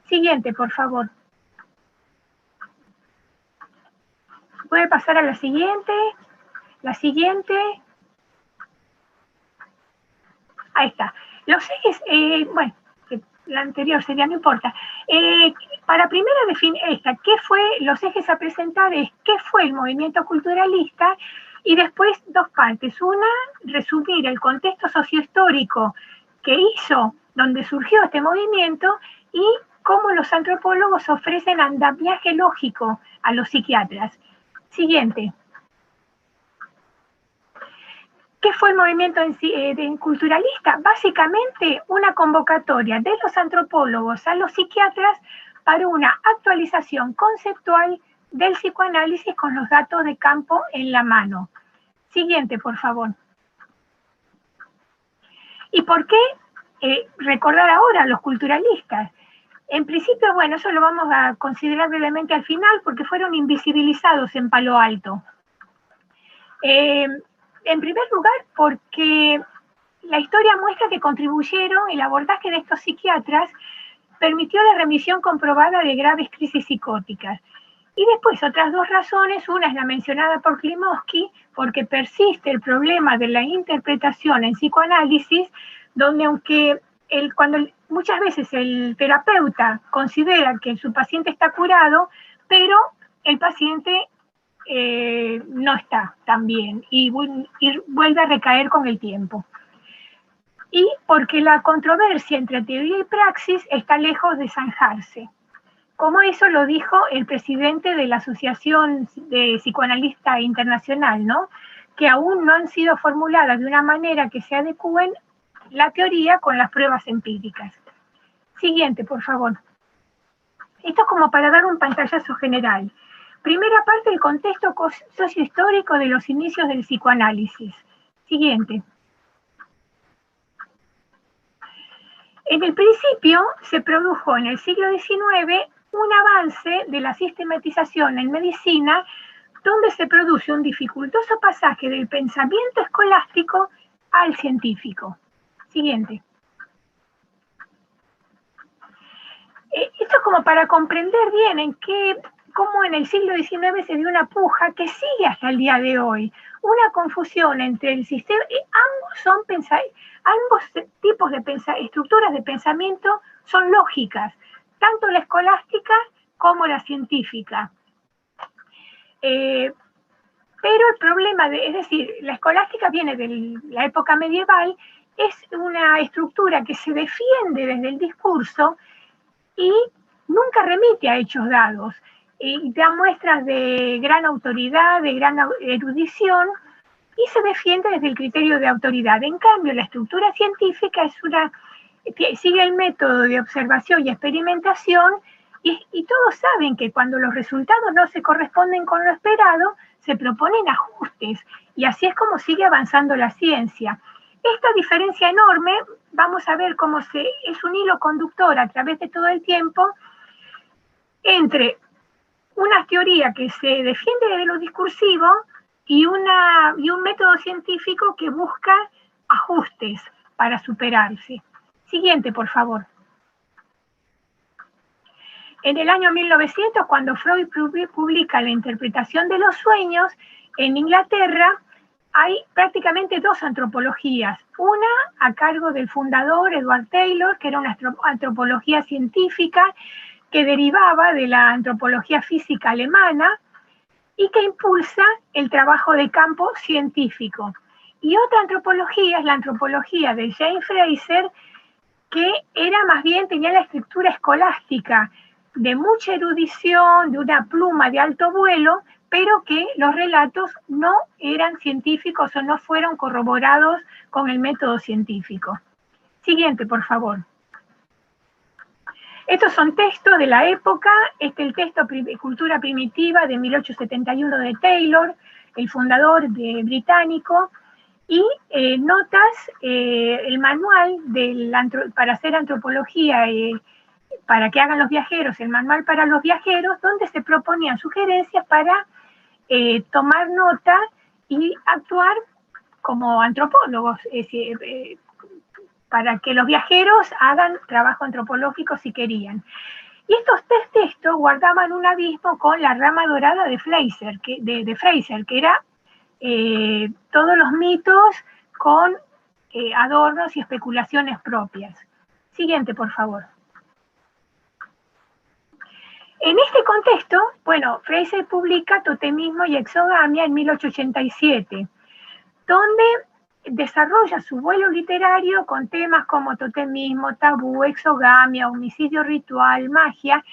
Siguiente, por favor. ¿Puede pasar a la siguiente? La siguiente. Ahí está. Los ejes, bueno, la anterior sería, no importa. Para primero definir esta, ¿qué fue los ejes a presentar? Es qué fue el movimiento culturalista y después dos partes. Una, resumir el contexto sociohistórico que hizo, donde surgió este movimiento y cómo los antropólogos ofrecen andamiaje lógico a los psiquiatras. Siguiente. ¿Qué fue el movimiento culturalista? Básicamente una convocatoria de los antropólogos a los psiquiatras para una actualización conceptual del psicoanálisis con los datos de campo en la mano. Siguiente, por favor. ¿Y por qué recordar ahora a los culturalistas? En principio, bueno, eso lo vamos a considerar brevemente al final porque fueron invisibilizados en Palo Alto. En primer lugar, porque la historia muestra que contribuyeron, el abordaje de estos psiquiatras permitió la remisión comprobada de graves crisis psicóticas. Y después otras dos razones, una es la mencionada por Klimovsky, porque persiste el problema de la interpretación en psicoanálisis, donde aunque muchas veces el terapeuta considera que su paciente está curado, pero el paciente no está tan bien y vuelve a recaer con el tiempo. Y porque la controversia entre teoría y praxis está lejos de zanjarse. Como eso lo dijo el presidente de la Asociación de Psicoanalista Internacional, ¿no? Que aún no han sido formuladas de una manera que se adecúen la teoría con las pruebas empíricas. Siguiente, por favor. Esto es como para dar un pantallazo general. Primera parte, el contexto sociohistórico de los inicios del psicoanálisis. Siguiente. En el principio se produjo en el siglo XIX un avance de la sistematización en medicina donde se produce un dificultoso pasaje del pensamiento escolástico al científico. Siguiente. Esto es como para comprender bien cómo en el siglo XIX se dio una puja que sigue hasta el día de hoy. Una confusión entre el sistema, ambos tipos de estructuras de pensamiento son lógicas, tanto la escolástica como la científica. Pero el problema, es decir, la escolástica viene de la época medieval, es una estructura que se defiende desde el discurso y nunca remite a hechos dados. Y da muestras de gran autoridad, de gran erudición, y se defiende desde el criterio de autoridad. En cambio, la estructura científica sigue el método de observación y experimentación, y todos saben que cuando los resultados no se corresponden con lo esperado, se proponen ajustes, y así es como sigue avanzando la ciencia. Esta diferencia enorme, vamos a ver cómo es un hilo conductor a través de todo el tiempo entre una teoría que se defiende de lo discursivo y un método científico que busca ajustes para superarse. Siguiente, por favor. En el año 1900, cuando Freud publica la interpretación de los sueños, en Inglaterra hay prácticamente dos antropologías. Una a cargo del fundador Edward Taylor, que era una antropología científica que derivaba de la antropología física alemana y que impulsa el trabajo de campo científico. Y otra antropología es la antropología de James Frazer, que era más bien, tenía la estructura escolástica, de mucha erudición, de una pluma de alto vuelo, pero que los relatos no eran científicos o no fueron corroborados con el método científico. Siguiente, por favor. Estos son textos de la época, el texto Cultura Primitiva de 1871 de Taylor, el fundador británico, y notas, el manual para hacer antropología, para que hagan los viajeros, el manual para los viajeros, donde se proponían sugerencias para tomar nota y actuar como antropólogos, para que los viajeros hagan trabajo antropológico si querían. Y estos tres textos guardaban un abismo con la rama dorada de Fraser, que era todos los mitos con adornos y especulaciones propias. Siguiente, por favor. En este contexto, bueno, Fraser publica Totemismo y Exogamia en 1887, donde desarrolla su vuelo literario con temas como totemismo, tabú, exogamia, homicidio ritual, magia,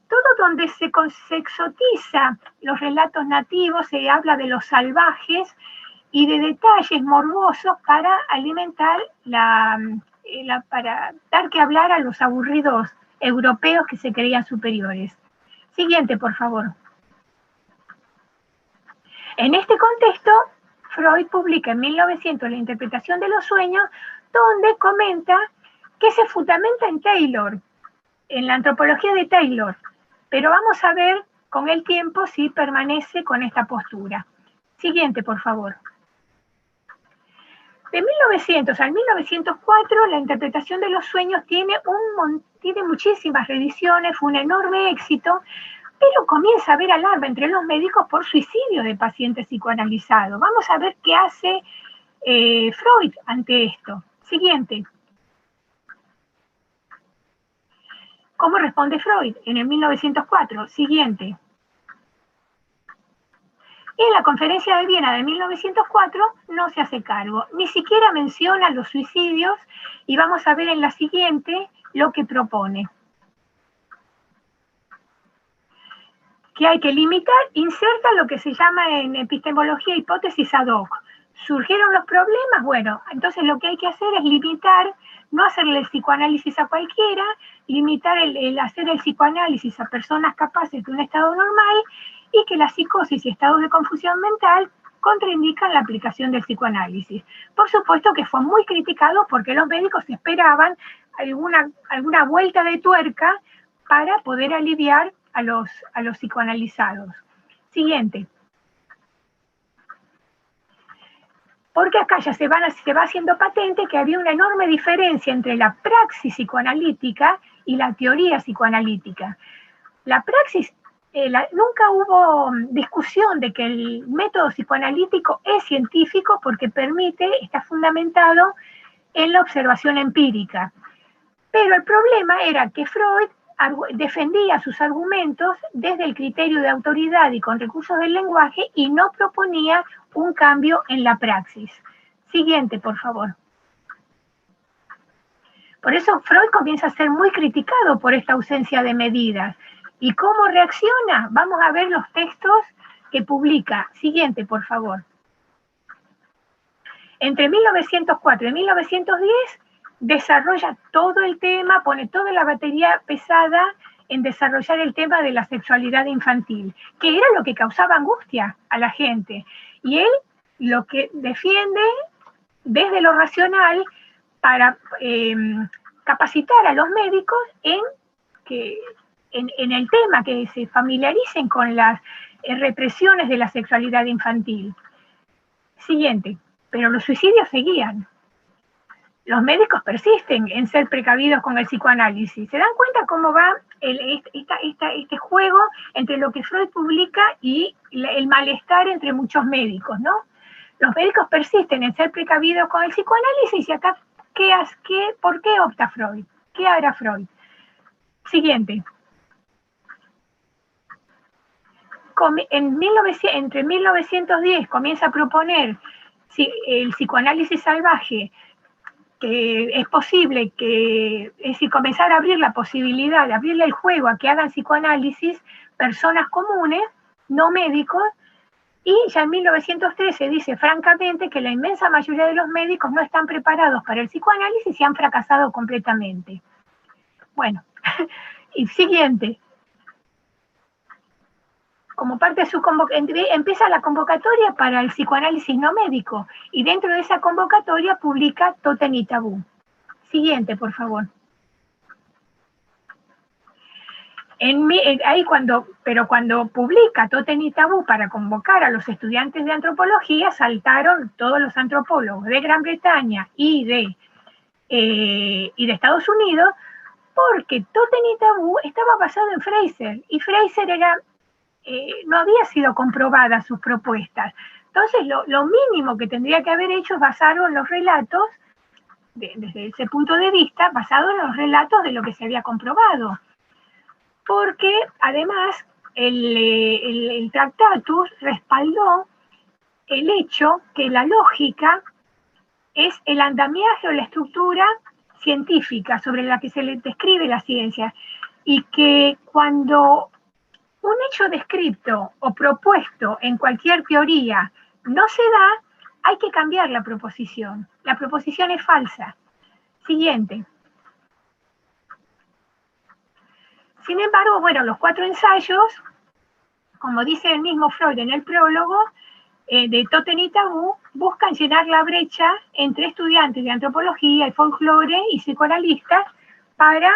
todo donde se exotiza los relatos nativos, se habla de los salvajes y de detalles morbosos para alimentar para dar que hablar a los aburridos europeos que se creían superiores. Siguiente, por favor. En este contexto, Freud publica en 1900 La interpretación de los sueños, donde comenta que se fundamenta en Taylor, en la antropología de Taylor, pero vamos a ver con el tiempo si permanece con esta postura. Siguiente, por favor. De 1900 al 1904, la interpretación de los sueños tiene muchísimas reediciones, fue un enorme éxito, pero comienza a haber alarma entre los médicos por suicidio de pacientes psicoanalizados. Vamos a ver qué hace Freud ante esto. Siguiente. ¿Cómo responde Freud en el 1904? Siguiente. En la conferencia de Viena de 1904 no se hace cargo, ni siquiera menciona los suicidios, y vamos a ver en la siguiente lo que propone. Que hay que limitar, inserta lo que se llama en epistemología hipótesis ad hoc. ¿Surgieron los problemas? Bueno, entonces lo que hay que hacer es limitar, no hacerle el psicoanálisis a cualquiera, limitar el hacer el psicoanálisis a personas capaces de un estado normal, y que la psicosis y estados de confusión mental contraindican la aplicación del psicoanálisis. Por supuesto que fue muy criticado porque los médicos esperaban alguna vuelta de tuerca para poder aliviar a los psicoanalizados. Siguiente. Porque acá ya se va haciendo patente que había una enorme diferencia entre la praxis psicoanalítica y la teoría psicoanalítica. La praxis, nunca hubo discusión de que el método psicoanalítico es científico porque está fundamentado en la observación empírica. Pero el problema era que Freud defendía sus argumentos desde el criterio de autoridad y con recursos del lenguaje y no proponía un cambio en la praxis. Siguiente, por favor. Por eso Freud comienza a ser muy criticado por esta ausencia de medidas. ¿Y cómo reacciona? Vamos a ver los textos que publica. Siguiente, por favor. Entre 1904 y 1910 desarrolla todo el tema, pone toda la batería pesada en desarrollar el tema de la sexualidad infantil, que era lo que causaba angustia a la gente. Y él lo que defiende desde lo racional para capacitar a los médicos en el tema, que se familiaricen con las represiones de la sexualidad infantil. Siguiente. Pero los suicidios seguían. Los médicos persisten en ser precavidos con el psicoanálisis. ¿Se dan cuenta cómo va este juego entre lo que Freud publica y el malestar entre muchos médicos, ¿no? Los médicos persisten en ser precavidos con el psicoanálisis y acá, ¿por qué opta Freud? ¿Qué hará Freud? Siguiente. Entre 1910 comienza a proponer el psicoanálisis salvaje, que es posible es decir, comenzar a abrir la posibilidad, de abrirle el juego a que hagan psicoanálisis personas comunes, no médicos, y ya en 1913 dice francamente que la inmensa mayoría de los médicos no están preparados para el psicoanálisis y han fracasado completamente. Bueno, y siguiente. Como parte de su empieza la convocatoria para el psicoanálisis no médico, y dentro de esa convocatoria publica Totem y Tabú. Siguiente, por favor. Cuando publica Totem y Tabú para convocar a los estudiantes de antropología, saltaron todos los antropólogos de Gran Bretaña y de Estados Unidos, porque Totem y Tabú estaba basado en Fraser, y Fraser no había sido comprobada sus propuestas. Entonces, lo mínimo que tendría que haber hecho es basarlo en los relatos, desde ese punto de vista, basado en los relatos de lo que se había comprobado. Porque, además, el Tractatus respaldó el hecho que la lógica es el andamiaje o la estructura científica sobre la que se le describe la ciencia, y que cuando un hecho descrito o propuesto en cualquier teoría no se da, hay que cambiar la proposición. La proposición es falsa. Siguiente. Sin embargo, bueno, los 4 ensayos, como dice el mismo Freud en el prólogo, de Totem y Tabú, buscan llenar la brecha entre estudiantes de antropología y folclore y psicoanalistas para,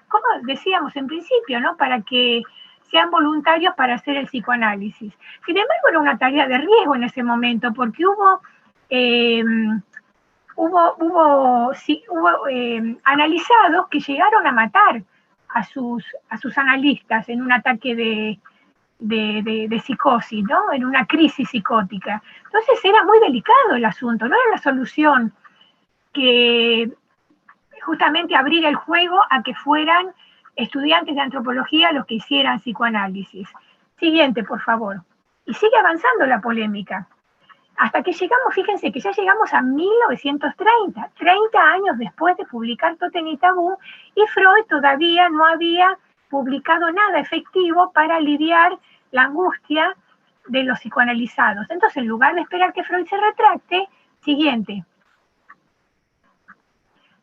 como decíamos en principio, ¿no?, para que sean voluntarios para hacer el psicoanálisis. Sin embargo, era una tarea de riesgo en ese momento, porque hubo analizados que llegaron a matar a sus analistas en un ataque de psicosis, ¿no?, en una crisis psicótica. Entonces era muy delicado el asunto, no era la solución que justamente abrir el juego a que fueran estudiantes de antropología los que hicieran psicoanálisis. Siguiente, por favor. Y sigue avanzando la polémica. Hasta que llegamos, fíjense que ya llegamos a 1930, 30 años después de publicar Totem y Tabú, y Freud todavía no había publicado nada efectivo para aliviar la angustia de los psicoanalizados. Entonces, en lugar de esperar que Freud se retracte, siguiente.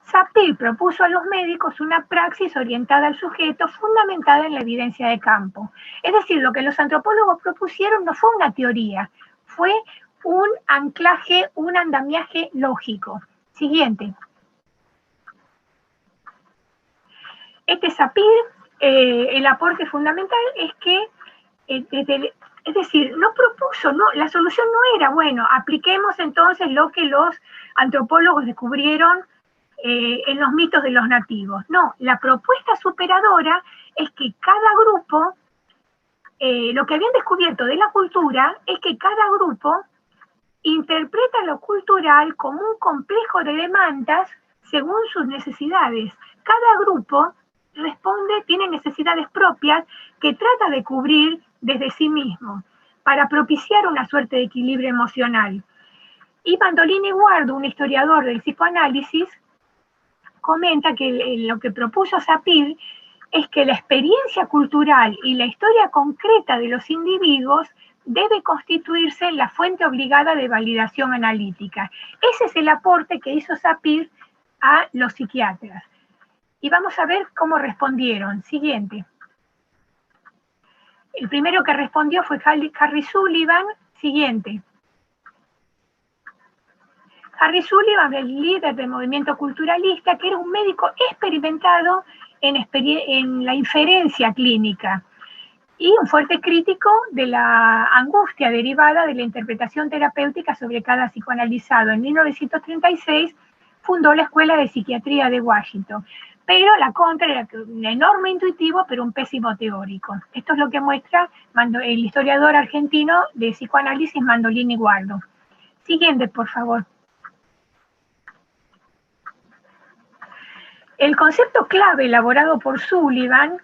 Sapir propuso a los médicos una praxis orientada al sujeto fundamentada en la evidencia de campo. Es decir, lo que los antropólogos propusieron no fue una teoría, fue un anclaje, un andamiaje lógico. Siguiente. Este Sapir, el aporte fundamental es que, es decir, no propuso, no, la solución no era, bueno, apliquemos entonces lo que los antropólogos descubrieron en los mitos de los nativos. No, la propuesta superadora es que cada grupo, lo que habían descubierto de la cultura es que cada grupo interpreta lo cultural como un complejo de demandas según sus necesidades. Cada grupo responde, tiene necesidades propias que trata de cubrir desde sí mismo para propiciar una suerte de equilibrio emocional. Y Mandolini Guardo, un historiador del psicoanálisis, comenta que lo que propuso Sapir es que la experiencia cultural y la historia concreta de los individuos debe constituirse en la fuente obligada de validación analítica. Ese es el aporte que hizo Sapir a los psiquiatras. Y vamos a ver cómo respondieron. Siguiente. El primero que respondió fue Harry Sullivan. Siguiente. Harry Sullivan, el líder del movimiento culturalista, que era un médico experimentado en la inferencia clínica y un fuerte crítico de la angustia derivada de la interpretación terapéutica sobre cada psicoanalizado. En 1936 fundó la Escuela de Psiquiatría de Washington, pero la contra era un enorme intuitivo, pero un pésimo teórico. Esto es lo que muestra el historiador argentino de psicoanálisis Mandolini Guardo. Siguiente, por favor. El concepto clave elaborado por Sullivan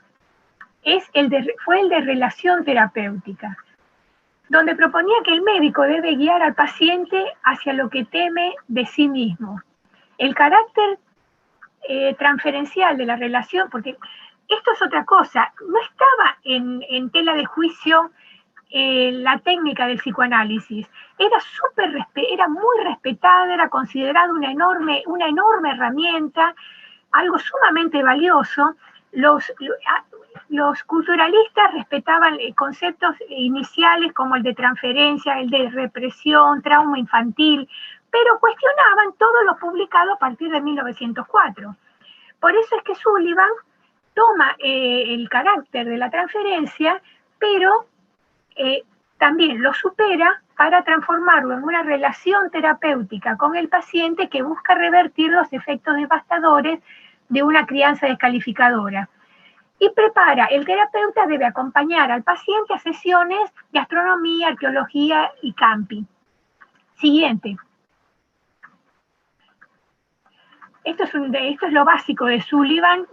fue el de relación terapéutica, donde proponía que el médico debe guiar al paciente hacia lo que teme de sí mismo. El carácter transferencial de la relación, porque esto es otra cosa, no estaba en tela de juicio la técnica del psicoanálisis, era muy respetada, era considerada una enorme herramienta, algo sumamente valioso. Los culturalistas respetaban conceptos iniciales como el de transferencia, el de represión, trauma infantil, pero cuestionaban todo lo publicado a partir de 1904. Por eso es que Sullivan toma el carácter de la transferencia, pero también lo supera para transformarlo en una relación terapéutica con el paciente que busca revertir los efectos devastadores de una crianza descalificadora. Y el terapeuta debe acompañar al paciente a sesiones de astronomía, arqueología y camping. Siguiente. Esto es lo básico de Sullivan,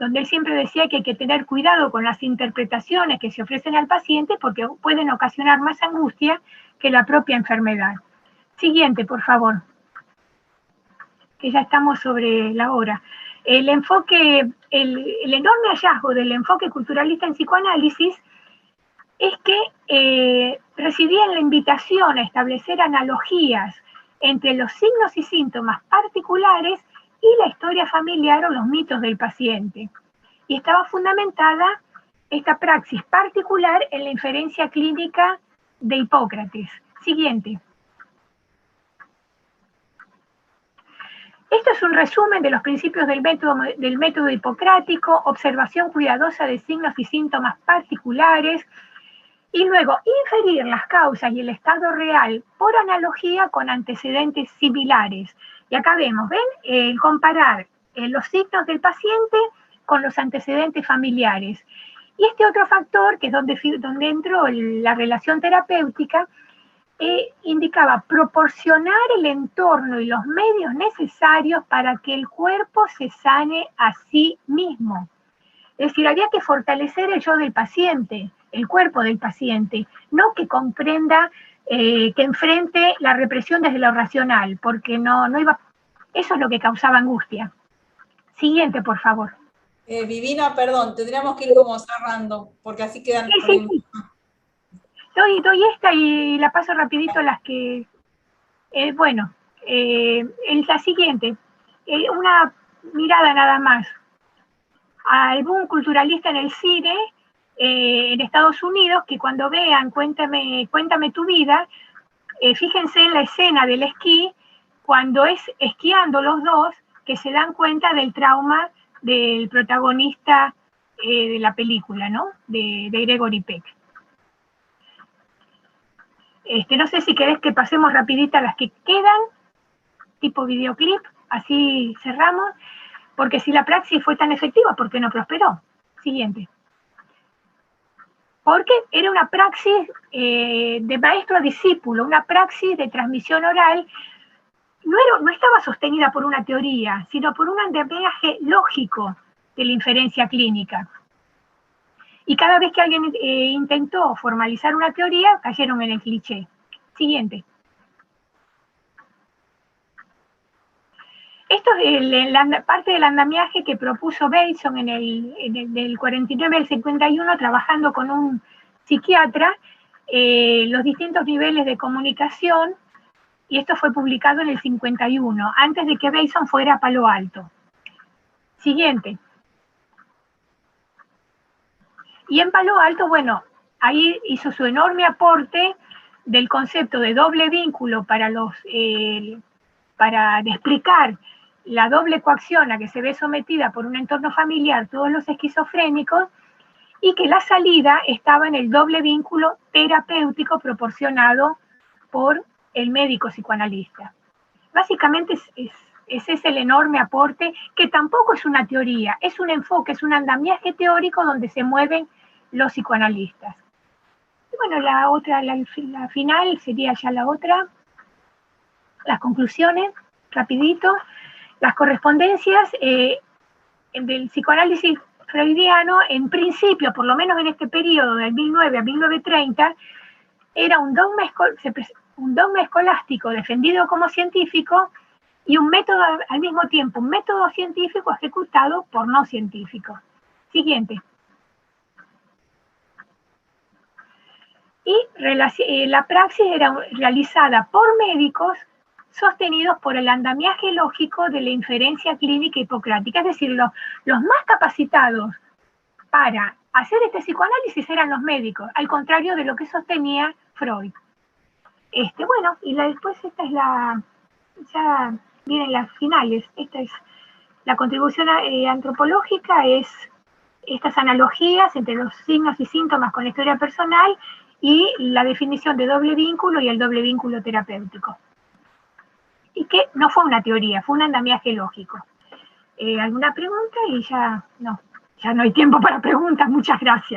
donde él siempre decía que hay que tener cuidado con las interpretaciones que se ofrecen al paciente porque pueden ocasionar más angustia que la propia enfermedad. Siguiente, por favor, que ya estamos sobre la hora. El enorme hallazgo del enfoque culturalista en psicoanálisis es que recibían la invitación a establecer analogías entre los signos y síntomas particulares y la historia familiar o los mitos del paciente. Y estaba fundamentada esta praxis particular en la inferencia clínica de Hipócrates. Siguiente. Esto es un resumen de los principios del método hipocrático, observación cuidadosa de signos y síntomas particulares, y luego inferir las causas y el estado real por analogía con antecedentes similares. Y acá vemos, ¿ven? Comparar los signos del paciente con los antecedentes familiares. Y este otro factor, que es donde entró la relación terapéutica, indicaba proporcionar el entorno y los medios necesarios para que el cuerpo se sane a sí mismo. Es decir, había que fortalecer el yo del paciente, el cuerpo del paciente, no que comprenda, que enfrente la represión desde lo racional, porque no iba. Eso es lo que causaba angustia. Siguiente, por favor. Vivina, perdón, tendríamos que ir como cerrando, porque así quedan... Sí. Doy esta y la paso rapidito las que... la siguiente, una mirada nada más. Al boom culturalista en el cine, en Estados Unidos, que cuando vean Cuéntame tu vida, fíjense en la escena del esquí, cuando es esquiando los dos, que se dan cuenta del trauma del protagonista de la película, ¿no? De Gregory Peck. No sé si querés que pasemos rapidita las que quedan, tipo videoclip, así cerramos, porque si la praxis fue tan efectiva, ¿por qué no prosperó? Siguiente. Porque era una praxis de maestro a discípulo, una praxis de transmisión oral, no estaba sostenida por una teoría, sino por un andamiaje lógico de la inferencia clínica. Y cada vez que alguien intentó formalizar una teoría, cayeron en el cliché. Siguiente. Esto es parte del andamiaje que propuso Bateson en el 49 al 51, trabajando con un psiquiatra, los distintos niveles de comunicación, y esto fue publicado en el 51, antes de que Bateson fuera a Palo Alto. Siguiente. Y en Palo Alto, bueno, ahí hizo su enorme aporte del concepto de doble vínculo para explicar la doble coacción a que se ve sometida por un entorno familiar todos los esquizofrénicos, y que la salida estaba en el doble vínculo terapéutico proporcionado por el médico psicoanalista. Básicamente ese es el enorme aporte, que tampoco es una teoría, es un enfoque, es un andamiaje teórico donde se mueven los psicoanalistas. Y bueno, la final sería ya la otra. Las conclusiones, rapidito. Las correspondencias del psicoanálisis freudiano, en principio, por lo menos en este periodo del 1009 a 1930, era un dogma escolástico defendido como científico y un método, al mismo tiempo, un método científico ejecutado por no científicos. Siguiente. Y la praxis era realizada por médicos sostenidos por el andamiaje lógico de la inferencia clínica hipocrática, es decir, los más capacitados para hacer este psicoanálisis eran los médicos, al contrario de lo que sostenía Freud. Bueno, y después esta es ya vienen las finales, esta es la contribución antropológica, es estas analogías entre los signos y síntomas con la historia personal y la definición de doble vínculo y el doble vínculo terapéutico. Y que no fue una teoría, fue un andamiaje lógico. alguna pregunta y ya no hay tiempo para preguntas. Muchas gracias.